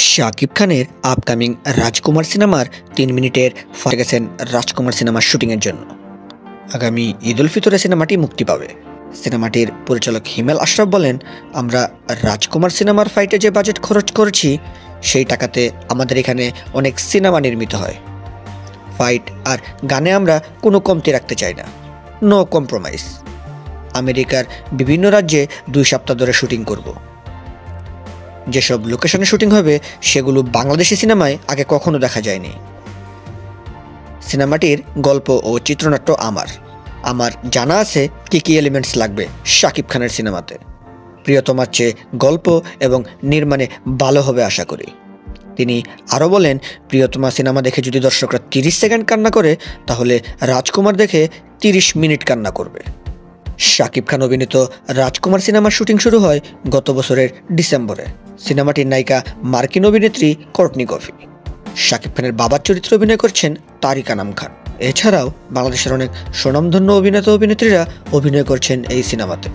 শাকিব খানের আপকামিং রাজকুমার সিনেমার ৩ মিনিটের ফাঁসে গেছেন রাজকুমার সিনেমার শুটিংয়ের জন্য। আগামী ঈদ উল ফিতরে সিনেমাটি মুক্তি পাবে। সিনেমাটির পরিচালক হিমেল আশরাফ বলেন, আমরা রাজকুমার সিনেমার ফাইটে যে বাজেট খরচ করেছি সেই টাকাতে আমাদের এখানে অনেক সিনেমা নির্মিত হয়। ফাইট আর গানে আমরা কোনো কমতি রাখতে চাই না, নো কম্প্রোমাইজ। আমেরিকার বিভিন্ন রাজ্যে ২ সপ্তাহ ধরে শুটিং করব। যেসব লোকেশনে শুটিং হবে সেগুলো বাংলাদেশি সিনেমায় আগে কখনো দেখা যায়নি। সিনেমাটির গল্প ও চিত্রনাট্য আমার জানা আছে কী কী এলিমেন্টস লাগবে শাকিব খানের সিনেমাতে। প্রিয়তমার চেয়ে গল্প এবং নির্মাণে ভালো হবে আশা করি। তিনি আরও বলেন, প্রিয়তমা সিনেমা দেখে যদি দর্শকরা ৩০ সেকেন্ড কান্না করে তাহলে রাজকুমার দেখে ৩০ মিনিট কান্না করবে। শাকিব খান অভিনীত রাজকুমার সিনেমার শুটিং শুরু হয় গত বছরের ডিসেম্বরে। সিনেমাটির নায়িকা মার্কিন অভিনেত্রী কর্টনি কফি। শাকিব খানের বাবার চরিত্রে অভিনয় করছেন তারিক আনাম খান। এছাড়াও বাংলাদেশের অনেক স্বনামধন্য অভিনেতা অভিনেত্রীরা অভিনয় করছেন এই সিনেমাতে।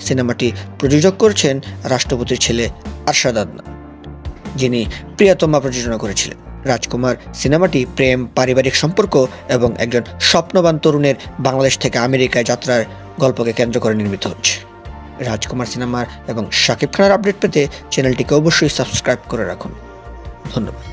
সিনেমাটি প্রযোজক করছেন রাষ্ট্রপতির ছেলে আরশাদ আদনান, যিনি প্রিয়তমা প্রযোজনা করেছিলেন। রাজকুমার সিনেমাটি প্রেম, পারিবারিক সম্পর্ক এবং একজন স্বপ্নবান তরুণের বাংলাদেশ থেকে আমেরিকায় যাত্রার গল্পকে কেন্দ্র করে নির্মিত হচ্ছে। রাজকুমার সিনেমার এবং শাকিব খানের আপডেট পেতে চ্যানেলটিকে অবশ্যই সাবস্ক্রাইব করে রাখুন। ধন্যবাদ।